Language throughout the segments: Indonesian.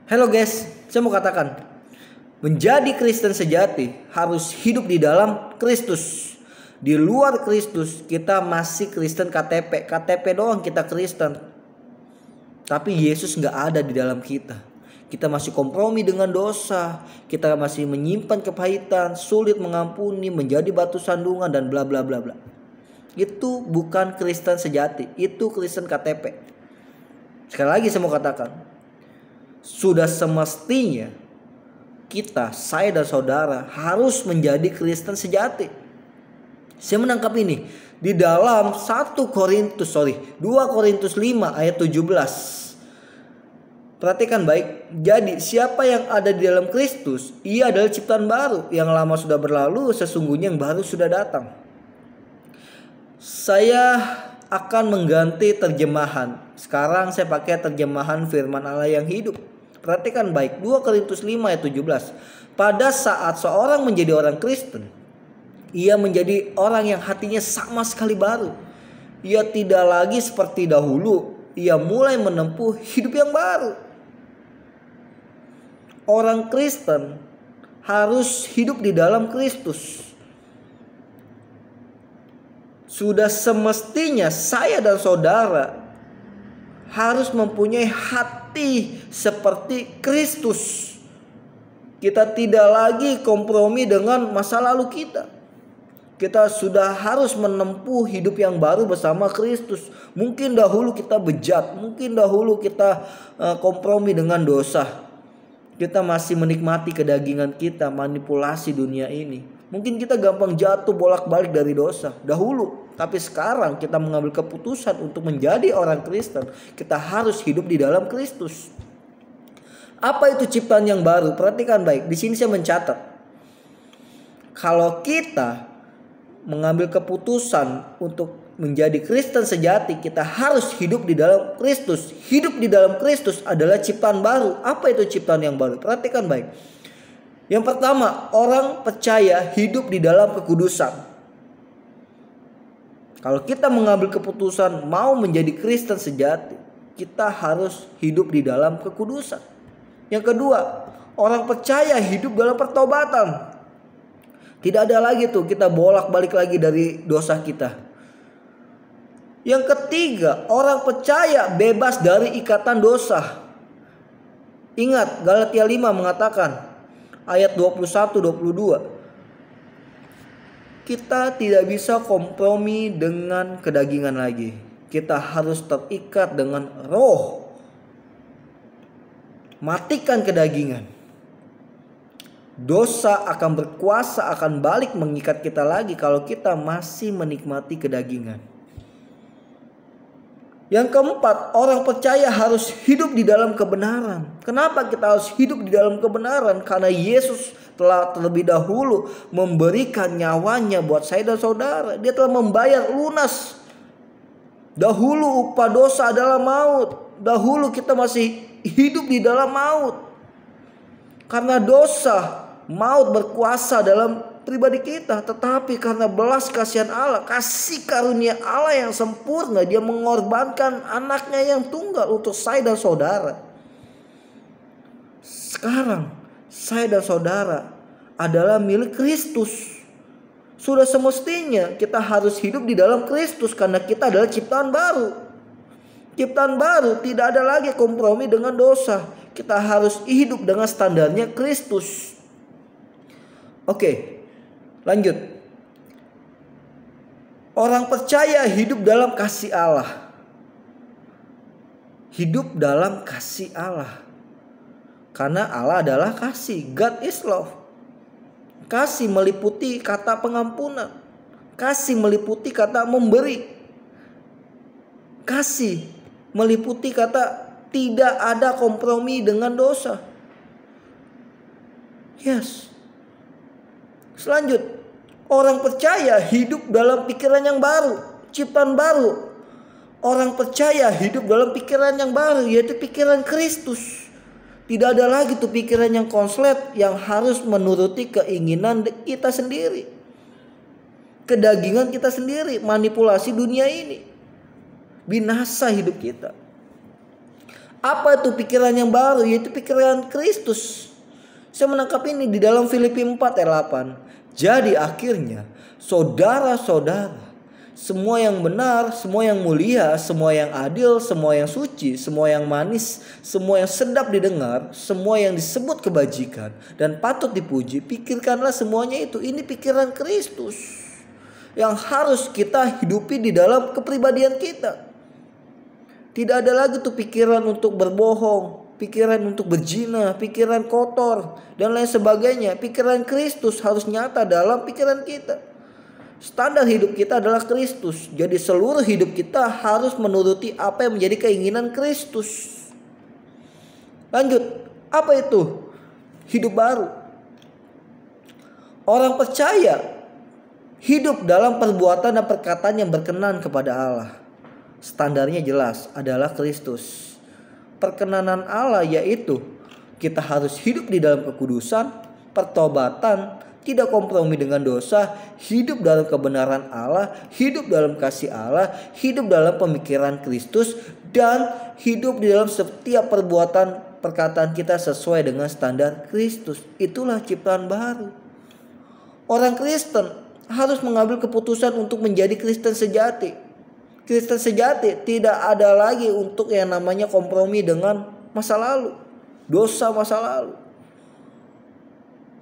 Hello guys, saya mau katakan, menjadi Kristen sejati harus hidup di dalam Kristus. Di luar Kristus kita masih Kristen KTP. KTP doang kita Kristen. Tapi Yesus gak ada di dalam kita. Kita masih kompromi dengan dosa. Kita masih menyimpan kepahitan, sulit mengampuni, menjadi batu sandungan dan bla bla bla bla. Itu bukan Kristen sejati, itu Kristen KTP. Sekali lagi saya mau katakan, sudah semestinya kita, saya dan saudara harus menjadi Kristen sejati. Saya menangkap ini di dalam 2 Korintus 5 ayat 17. Perhatikan baik. Jadi siapa yang ada di dalam Kristus, ia adalah ciptaan baru. Yang lama sudah berlalu, sesungguhnya yang baru sudah datang. Saya akan mengganti terjemahan. Sekarang saya pakai terjemahan firman Allah yang hidup. Perhatikan baik, 2 Korintus 5 ayat 17. Pada saat seorang menjadi orang Kristen, ia menjadi orang yang hatinya sama sekali baru. Ia tidak lagi seperti dahulu. Ia mulai menempuh hidup yang baru. Orang Kristen harus hidup di dalam Kristus. Sudah semestinya saya dan saudara harus mempunyai hati seperti Kristus. Kita tidak lagi kompromi dengan masa lalu kita. Kita sudah harus menempuh hidup yang baru bersama Kristus. Mungkin dahulu kita bejat, mungkin dahulu kita kompromi dengan dosa. Kita masih menikmati kedagingan kita, manipulasi dunia ini. Mungkin kita gampang jatuh bolak-balik dari dosa dahulu. Tapi sekarang kita mengambil keputusan untuk menjadi orang Kristen. Kita harus hidup di dalam Kristus. Apa itu ciptaan yang baru? Perhatikan baik. Di sini saya mencatat. Kalau kita mengambil keputusan untuk menjadi Kristen sejati, kita harus hidup di dalam Kristus. Hidup di dalam Kristus adalah ciptaan baru. Apa itu ciptaan yang baru? Perhatikan baik. Yang pertama, orang percaya hidup di dalam kekudusan. Kalau kita mengambil keputusan mau menjadi Kristen sejati, kita harus hidup di dalam kekudusan. Yang kedua, orang percaya hidup dalam pertobatan. Tidak ada lagi tuh kita bolak-balik lagi dari dosa kita. Yang ketiga, orang percaya bebas dari ikatan dosa. Ingat, Galatia 5 mengatakan ayat 21-22. Kita tidak bisa kompromi dengan kedagingan lagi. Kita harus terikat dengan roh. Matikan kedagingan. Dosa akan berkuasa, akan balik mengikat kita lagi kalau kita masih menikmati kedagingan. Yang keempat, orang percaya harus hidup di dalam kebenaran. Kenapa kita harus hidup di dalam kebenaran? Karena Yesus telah terlebih dahulu memberikan nyawanya buat saya dan saudara. Dia telah membayar lunas. Dahulu upah dosa adalah maut. Dahulu kita masih hidup di dalam maut. Karena dosa, maut berkuasa dalam pribadi kita. Tetapi karena belas kasihan Allah, kasih karunia Allah yang sempurna, dia mengorbankan anaknya yang tunggal untuk saya dan saudara. Sekarang saya dan saudara adalah milik Kristus. Sudah semestinya kita harus hidup di dalam Kristus karena kita adalah ciptaan baru. Ciptaan baru, tidak ada lagi kompromi dengan dosa. Kita harus hidup dengan standarnya Kristus. Oke, lanjut. Orang percaya hidup dalam kasih Allah. Hidup dalam kasih Allah. Karena Allah adalah kasih. God is love. Kasih meliputi kata pengampunan. Kasih meliputi kata memberi. Kasih meliputi kata tidak ada kompromi dengan dosa. Yes. Selanjut, orang percaya hidup dalam pikiran yang baru, ciptaan baru. Orang percaya hidup dalam pikiran yang baru, yaitu pikiran Kristus. Tidak ada lagi tuh pikiran yang konslet yang harus menuruti keinginan kita sendiri, kedagingan kita sendiri, manipulasi dunia ini. Binasa hidup kita. Apa itu pikiran yang baru? Yaitu pikiran Kristus. Saya menangkap ini di dalam Filipi 4 ayat 8. Jadi akhirnya saudara-saudara, semua yang benar, semua yang mulia, semua yang adil, semua yang suci, semua yang manis, semua yang sedap didengar, semua yang disebut kebajikan dan patut dipuji, pikirkanlah semuanya itu. Ini pikiran Kristus yang harus kita hidupi di dalam kepribadian kita. Tidak ada lagi tuh pikiran untuk berbohong, pikiran untuk berzina, pikiran kotor dan lain sebagainya. Pikiran Kristus harus nyata dalam pikiran kita. Standar hidup kita adalah Kristus. Jadi seluruh hidup kita harus menuruti apa yang menjadi keinginan Kristus. Lanjut, apa itu hidup baru? Orang percaya hidup dalam perbuatan dan perkataan yang berkenan kepada Allah. Standarnya jelas adalah Kristus. Perkenanan Allah yaitu kita harus hidup di dalam kekudusan, pertobatan, tidak kompromi dengan dosa, hidup dalam kebenaran Allah, hidup dalam kasih Allah, hidup dalam pemikiran Kristus, dan hidup di dalam setiap perbuatan perkataan kita sesuai dengan standar Kristus. Itulah ciptaan baru. Orang Kristen harus mengambil keputusan untuk menjadi Kristen sejati. Kristen sejati tidak ada lagi untuk yang namanya kompromi dengan masa lalu, dosa masa lalu.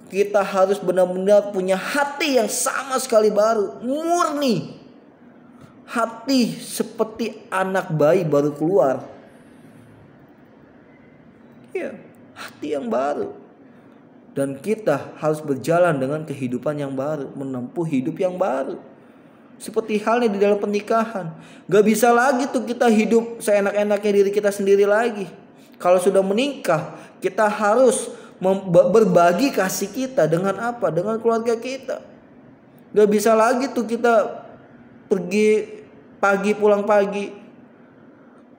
Kita harus benar-benar punya hati yang sama sekali baru, murni. Hati seperti anak bayi baru keluar. Ya, hati yang baru. Dan kita harus berjalan dengan kehidupan yang baru, menempuh hidup yang baru. Seperti halnya di dalam pernikahan. Gak bisa lagi tuh kita hidup seenak-enaknya diri kita sendiri lagi. Kalau sudah menikah, kita harus berbagi kasih kita dengan apa? Dengan keluarga kita. Gak bisa lagi tuh kita pergi pagi pulang pagi,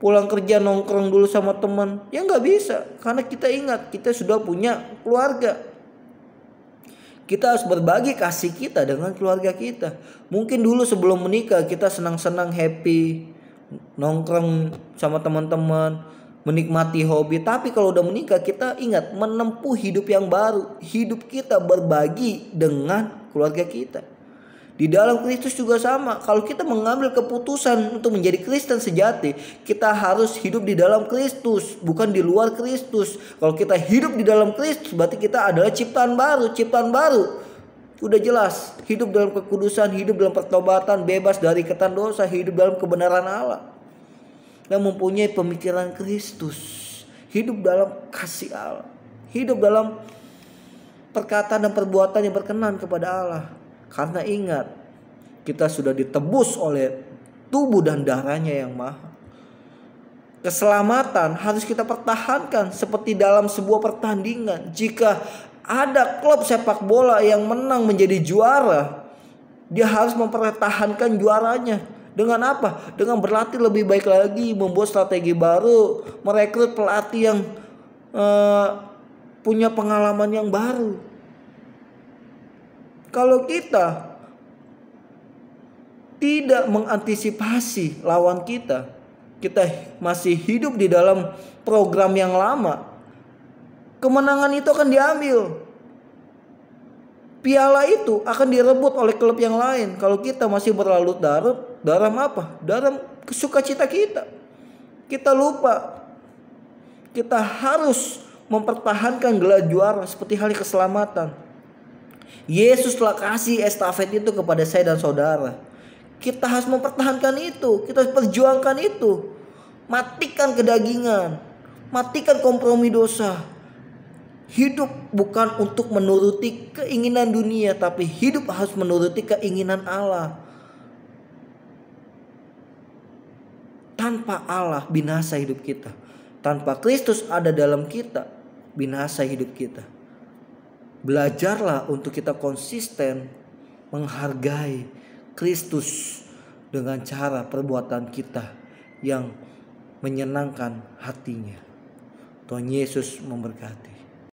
pulang kerja nongkrong dulu sama teman. Ya gak bisa, karena kita ingat kita sudah punya keluarga. Kita harus berbagi kasih kita dengan keluarga kita. Mungkin dulu sebelum menikah kita senang-senang, happy, nongkrong sama teman-teman, menikmati hobi. Tapi kalau udah menikah kita ingat menempuh hidup yang baru. Hidup kita berbagi dengan keluarga kita. Di dalam Kristus juga sama. Kalau kita mengambil keputusan untuk menjadi Kristen sejati, kita harus hidup di dalam Kristus, bukan di luar Kristus. Kalau kita hidup di dalam Kristus, berarti kita adalah ciptaan baru. Ciptaan baru udah jelas, hidup dalam kekudusan, hidup dalam pertobatan, bebas dari ikatan dosa, hidup dalam kebenaran Allah, dan mempunyai pemikiran Kristus, hidup dalam kasih Allah, hidup dalam perkataan dan perbuatan yang berkenan kepada Allah. Karena ingat, kita sudah ditebus oleh tubuh dan darahnya yang mahal. Keselamatan harus kita pertahankan seperti dalam sebuah pertandingan. Jika ada klub sepak bola yang menang menjadi juara, dia harus mempertahankan juaranya. Dengan apa? Dengan berlatih lebih baik lagi, membuat strategi baru, merekrut pelatih yang punya pengalaman yang baru. Kalau kita tidak mengantisipasi lawan kita, kita masih hidup di dalam program yang lama, kemenangan itu akan diambil. Piala itu akan direbut oleh klub yang lain. Kalau kita masih berlarut dalam apa? Dalam sukacita kita. Kita lupa. Kita harus mempertahankan gelar juara seperti halnya keselamatan. Yesus telah kasih estafet itu kepada saya dan saudara. Kita harus mempertahankan itu. Kita harus perjuangkan itu. Matikan kedagingan. Matikan kompromi dosa. Hidup bukan untuk menuruti keinginan dunia, tapi hidup harus menuruti keinginan Allah. Tanpa Allah binasa hidup kita. Tanpa Kristus ada dalam kita, binasa hidup kita. Belajarlah untuk kita konsisten menghargai Kristus dengan cara perbuatan kita yang menyenangkan hatinya. Tuhan Yesus memberkati.